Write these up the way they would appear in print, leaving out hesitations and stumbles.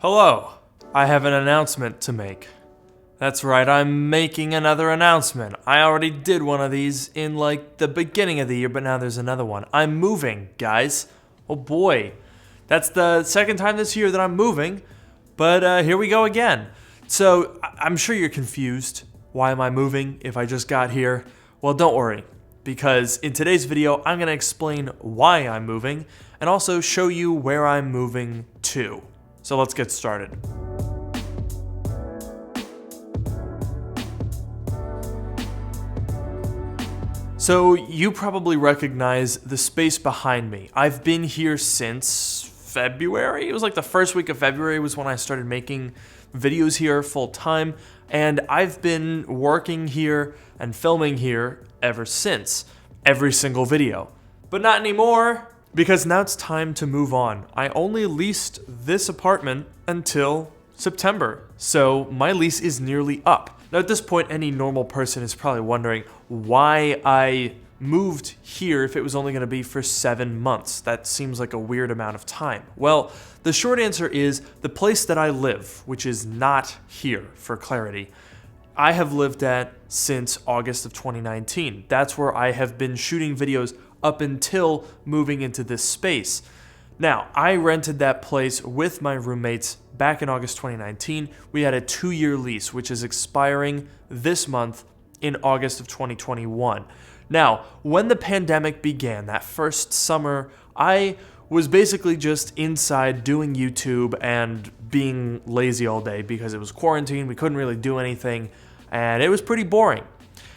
Hello, I have an announcement to make. That's right, I'm making another announcement. I already did one of these in the beginning of the year, but now there's another one. I'm moving, guys. Oh boy. That's the second time this year that I'm moving, but here we go again. So, I'm sure you're confused. Why am I moving if I just got here? Well, don't worry, because in today's video, I'm going to explain why I'm moving and also show you where I'm moving to. So let's get started. So you probably recognize the space behind me. I've been here since February. It was like the first week of February was when I started making videos here full time, and I've been working here and filming here ever since. Every single video. But not anymore, because now it's time to move on. I only leased this apartment until September, so my lease is nearly up. Now at this point, any normal person is probably wondering why I moved here if it was only going to be for 7 months. That seems like a weird amount of time. Well, the short answer is the place that I live, which is not here, for clarity, I have lived at since August of 2019. That's where I have been shooting videos up until moving into this space. Now, I rented that place with my roommates back in August 2019. We had a 2-year lease, which is expiring this month in August of 2021. Now, when the pandemic began, that first summer, I was basically just inside doing YouTube and being lazy all day because it was quarantine, we couldn't really do anything, and it was pretty boring.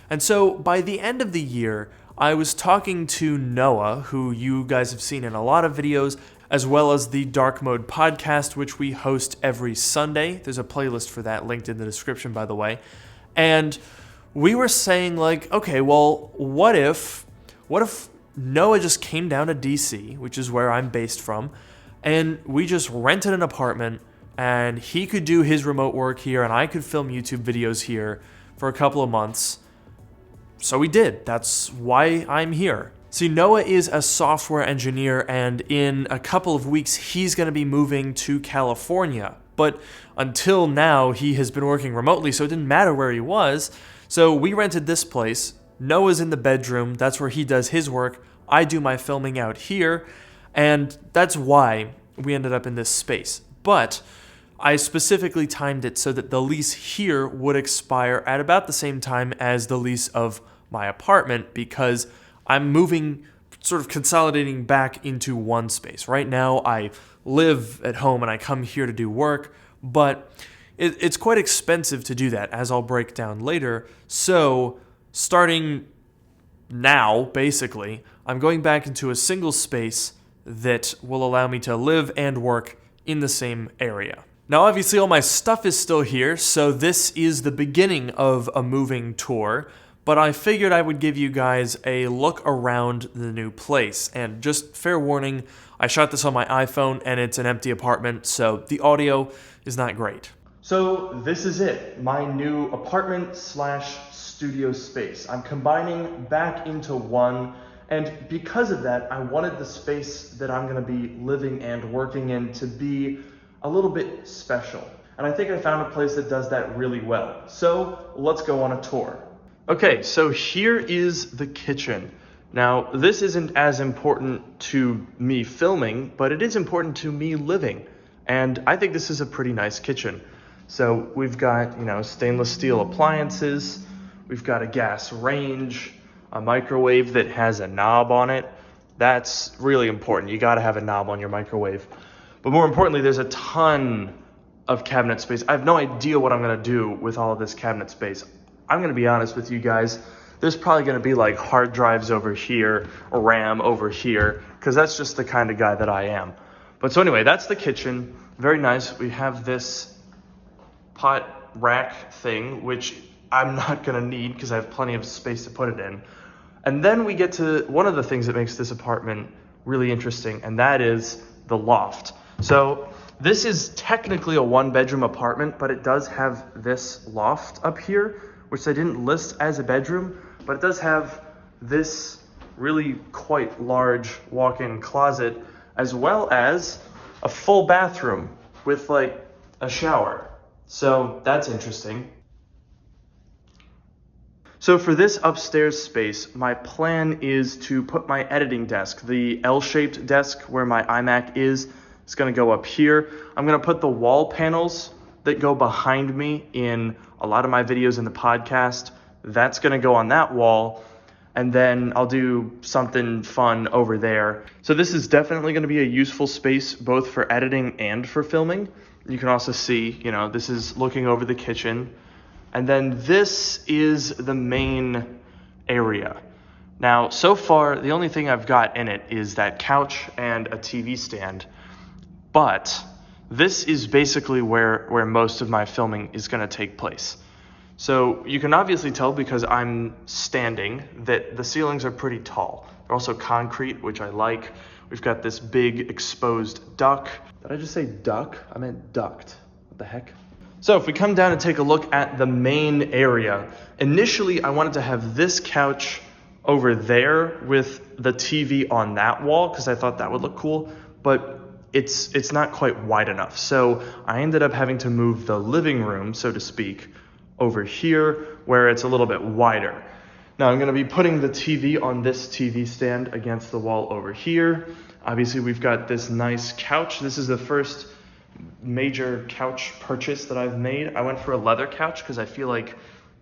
And so by the end of the year, I was talking to Noah, who you guys have seen in a lot of videos, as well as the Dark Mode podcast, which we host every Sunday. There's a playlist for that linked in the description, by the way. And we were saying okay, well, what if Noah just came down to DC, which is where I'm based from, and we just rented an apartment and he could do his remote work here and I could film YouTube videos here for a couple of months. So we did. That's why I'm here. See, Noah is a software engineer, and in a couple of weeks, he's going to be moving to California. But until now, he has been working remotely, so it didn't matter where he was. So we rented this place. Noah's in the bedroom. That's where he does his work. I do my filming out here, and that's why we ended up in this space. But I specifically timed it so that the lease here would expire at about the same time as the lease of my apartment, because I'm moving, sort of consolidating back into one space. Right now, I live at home and I come here to do work, but it's quite expensive to do that, as I'll break down later. So starting now, basically, I'm going back into a single space that will allow me to live and work in the same area. Now, obviously, all my stuff is still here, so this is the beginning of a moving tour, but I figured I would give you guys a look around the new place. And just fair warning, I shot this on my iPhone, and it's an empty apartment, so the audio is not great. So this is it, my new apartment/studio space. I'm combining back into one, and because of that, I wanted the space that I'm going to be living and working in to be a little bit special. And I think I found a place that does that really well. So let's go on a tour. Okay, so here is the kitchen. Now, this isn't as important to me filming, but it is important to me living. And I think this is a pretty nice kitchen. So we've got, stainless steel appliances. We've got a gas range, a microwave that has a knob on it. That's really important. You gotta have a knob on your microwave. But more importantly, there's a ton of cabinet space. I have no idea what I'm gonna do with all of this cabinet space. I'm gonna be honest with you guys. There's probably gonna be hard drives over here, or RAM over here, because that's just the kind of guy that I am. But so anyway, that's the kitchen. Very nice. We have this pot rack thing, which I'm not gonna need because I have plenty of space to put it in. And then we get to one of the things that makes this apartment really interesting, and that is the loft. So this is technically a 1-bedroom apartment, but it does have this loft up here, which I didn't list as a bedroom, but it does have this really quite large walk-in closet, as well as a full bathroom with a shower. So that's interesting. So for this upstairs space, my plan is to put my editing desk, the L-shaped desk where my iMac is. It's gonna go up here. I'm gonna put the wall panels that go behind me in a lot of my videos in the podcast. That's gonna go on that wall. And then I'll do something fun over there. So this is definitely gonna be a useful space both for editing and for filming. You can also see, this is looking over the kitchen. And then this is the main area. Now, so far, the only thing I've got in it is that couch and a TV stand. But this is basically where most of my filming is gonna take place. So you can obviously tell because I'm standing that the ceilings are pretty tall. They're also concrete, which I like. We've got this big exposed duct. Did I just say duck? I meant duct. What the heck? So if we come down and take a look at the main area, initially I wanted to have this couch over there with the TV on that wall because I thought that would look cool, but it's not quite wide enough. So I ended up having to move the living room, so to speak, over here where it's a little bit wider. Now I'm gonna be putting the TV on this TV stand against the wall over here. Obviously we've got this nice couch. This is the first major couch purchase that I've made. I went for a leather couch because I feel like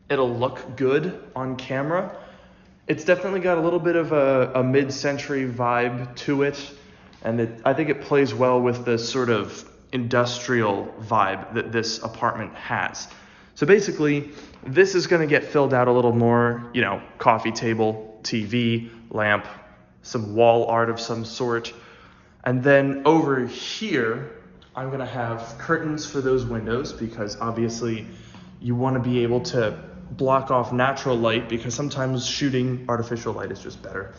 it'll look good on camera. It's definitely got a little bit of a mid-century vibe to it, and I think it plays well with the sort of industrial vibe that this apartment has. So basically, this is going to get filled out a little more, coffee table, TV, lamp, some wall art of some sort. And then over here, I'm gonna have curtains for those windows because obviously you wanna be able to block off natural light because sometimes shooting artificial light is just better.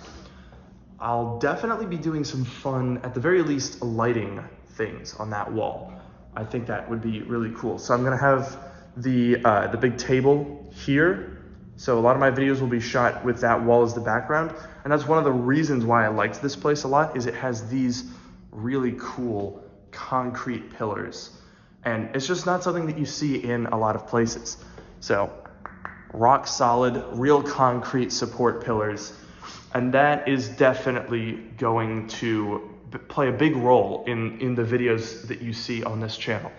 I'll definitely be doing some fun, at the very least, lighting things on that wall. I think that would be really cool. So I'm gonna have the big table here. So a lot of my videos will be shot with that wall as the background. And that's one of the reasons why I liked this place a lot is it has these really cool concrete pillars, and it's just not something that you see in a lot of places. So rock solid, real concrete support pillars, and that is definitely going to play a big role in the videos that you see on this channel.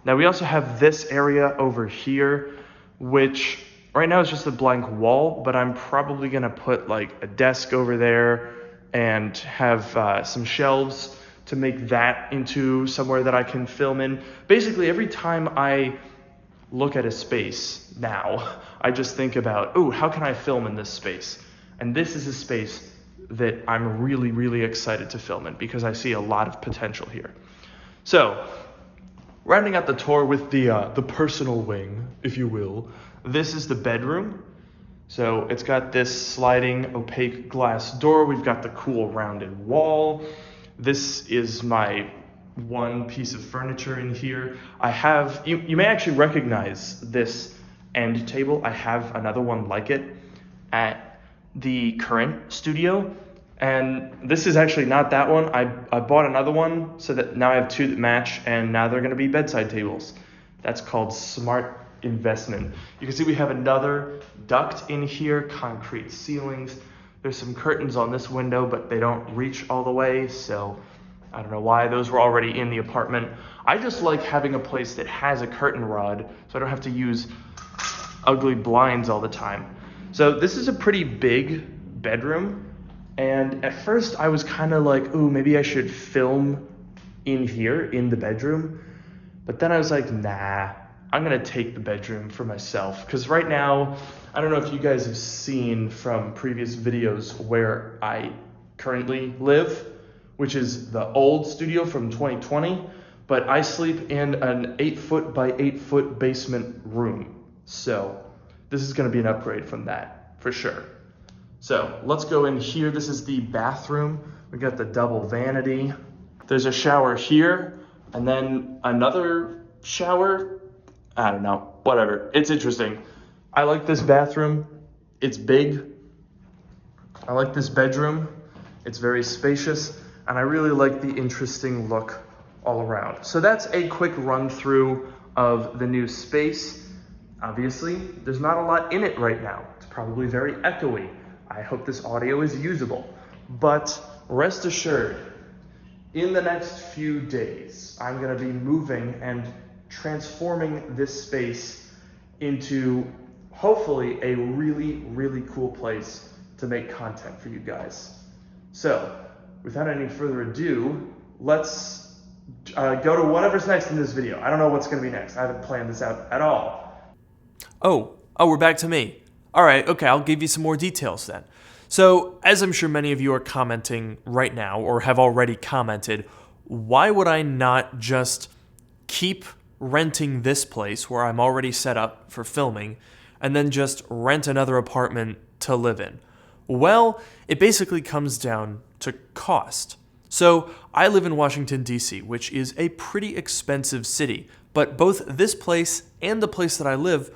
Now we also have this area over here, which right now is just a blank wall, but I'm probably gonna put like a desk over there and have some shelves to make that into somewhere that I can film in. Basically, every time I look at a space now, I just think about, how can I film in this space? And this is a space that I'm really, really excited to film in because I see a lot of potential here. So, rounding out the tour with the personal wing, if you will, this is the bedroom. So it's got this sliding opaque glass door. We've got the cool rounded wall. This is my one piece of furniture in here. I have, you may actually recognize this end table. I have another one like it at the current studio. And this is actually not that one. I bought another one so that now I have two that match, and now they're gonna be bedside tables. That's called smart investment. You can see we have another duct in here, concrete ceilings. There's some curtains on this window, but they don't reach all the way, so I don't know why. Those were already in the apartment. I just like having a place that has a curtain rod, so I don't have to use ugly blinds all the time. So this is a pretty big bedroom, and at first I was kind of like, maybe I should film in here, in the bedroom. But then I was like, nah, I'm gonna take the bedroom for myself. Because right now, I don't know if you guys have seen from previous videos where I currently live, which is the old studio from 2020, but I sleep in an 8-foot by 8-foot basement room. So this is gonna be an upgrade from that, for sure. So let's go in here. This is the bathroom. We got the double vanity. There's a shower here, and then another shower. I don't know, whatever. It's interesting. I like this bathroom. It's big. I like this bedroom. It's very spacious, and I really like the interesting look all around. So that's a quick run through of the new space. Obviously, there's not a lot in it right now. It's probably very echoey. I hope this audio is usable, but rest assured, in the next few days, I'm gonna be moving and transforming this space into hopefully a really, really cool place to make content for you guys. So, without any further ado, let's go to whatever's next in this video. I don't know what's gonna be next. I haven't planned this out at all. Oh, we're back to me. All right, okay, I'll give you some more details then. So, as I'm sure many of you are commenting right now, or have already commented, why would I not just keep renting this place where I'm already set up for filming, and then just rent another apartment to live in? Well, it basically comes down to cost. So, I live in Washington, D.C., which is a pretty expensive city, but both this place and the place that I live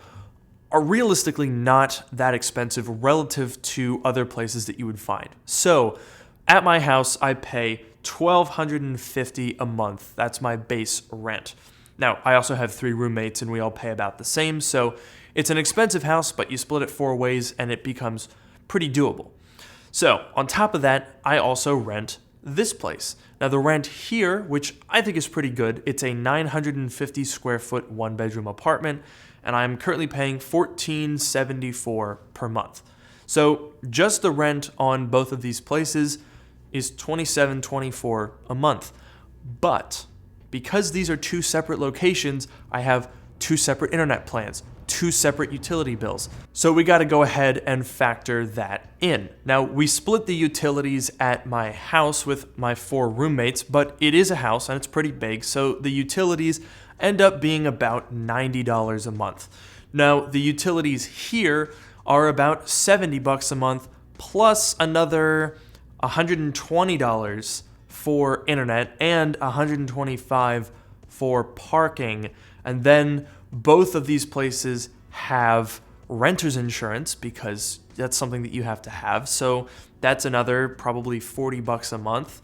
are realistically not that expensive relative to other places that you would find. So, at my house, I pay $1,250 a month. That's my base rent. Now, I also have 3 roommates and we all pay about the same, so it's an expensive house, but you split it 4 ways and it becomes pretty doable. So, on top of that, I also rent this place. Now, the rent here, which I think is pretty good, it's a 950 square foot 1-bedroom apartment, and I'm currently paying $1,474 per month. So just the rent on both of these places is $2,724 a month. But because these are 2 separate locations, I have 2 separate internet plans, 2 separate utility bills. So we got to go ahead and factor that in. Now, we split the utilities at my house with my 4 roommates, but it is a house and it's pretty big, so the utilities end up being about $90 a month. Now, the utilities here are about $70 a month, plus another $120 for internet and $125 for parking. And then both of these places have renter's insurance because that's something that you have to have. So that's another probably $40 a month.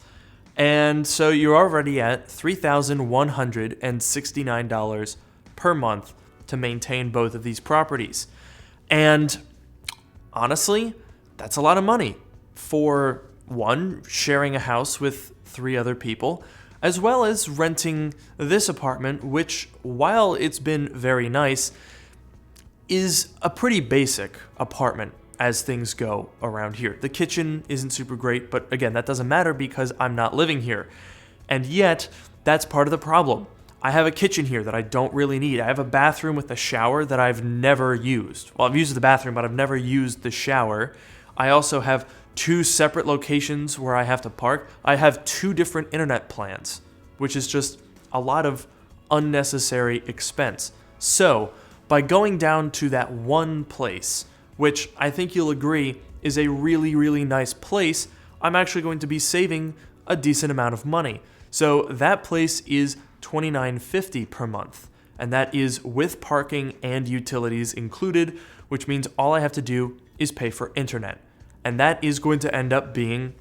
And so you're already at $3,169 per month to maintain both of these properties. And honestly, that's a lot of money for, one, sharing a house with 3 other people, as well as renting this apartment, which, while it's been very nice, is a pretty basic apartment as things go around here. The kitchen isn't super great, but again, that doesn't matter because I'm not living here. And yet, that's part of the problem. I have a kitchen here that I don't really need. I have a bathroom with a shower that I've never used. Well, I've used the bathroom, but I've never used the shower. I also have 2 separate locations where I have to park. I have 2 different internet plans, which is just a lot of unnecessary expense. So, by going down to that one place, which I think you'll agree is a really, really nice place, I'm actually going to be saving a decent amount of money. So that place is $2,950 per month, and that is with parking and utilities included, which means all I have to do is pay for internet. And that is going to end up being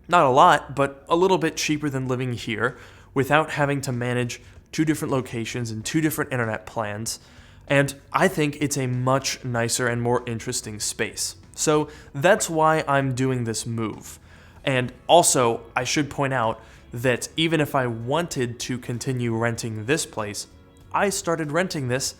not a lot, but a little bit cheaper than living here without having to manage 2 different locations and 2 different internet plans. And I think it's a much nicer and more interesting space. So that's why I'm doing this move. And also, I should point out that even if I wanted to continue renting this place, I started renting this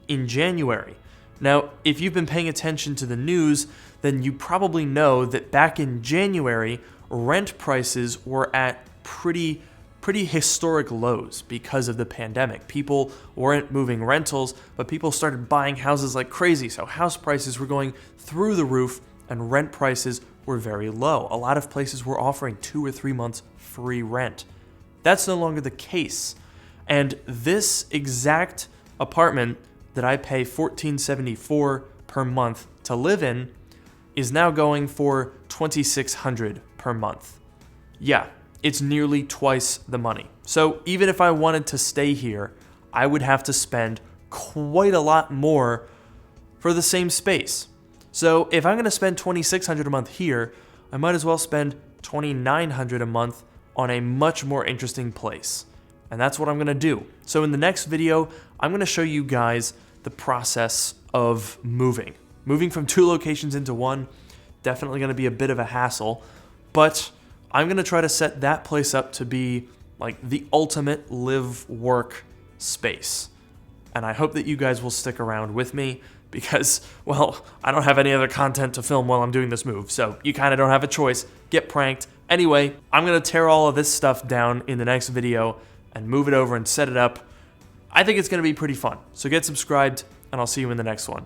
in January. Now, if you've been paying attention to the news, then you probably know that back in January, rent prices were at pretty historic lows because of the pandemic. People weren't moving rentals, but people started buying houses like crazy. So house prices were going through the roof and rent prices were very low. A lot of places were offering 2 or 3 months free rent. That's no longer the case. And this exact apartment that I pay $1,474 per month to live in is now going for $2,600 per month. Yeah, it's nearly twice the money. So even if I wanted to stay here, I would have to spend quite a lot more for the same space. So if I'm going to spend $2,600 a month here, I might as well spend $2,900 a month on a much more interesting place. And that's what I'm gonna do. So in the next video, I'm gonna show you guys the process of moving. Moving from 2 locations into one, definitely gonna be a bit of a hassle, but I'm gonna try to set that place up to be like the ultimate live-work space. And I hope that you guys will stick around with me because, well, I don't have any other content to film while I'm doing this move, so you kind of don't have a choice. Get pranked. Anyway, I'm gonna tear all of this stuff down in the next video and move it over and set it up. I think it's gonna be pretty fun. So get subscribed, and I'll see you in the next one.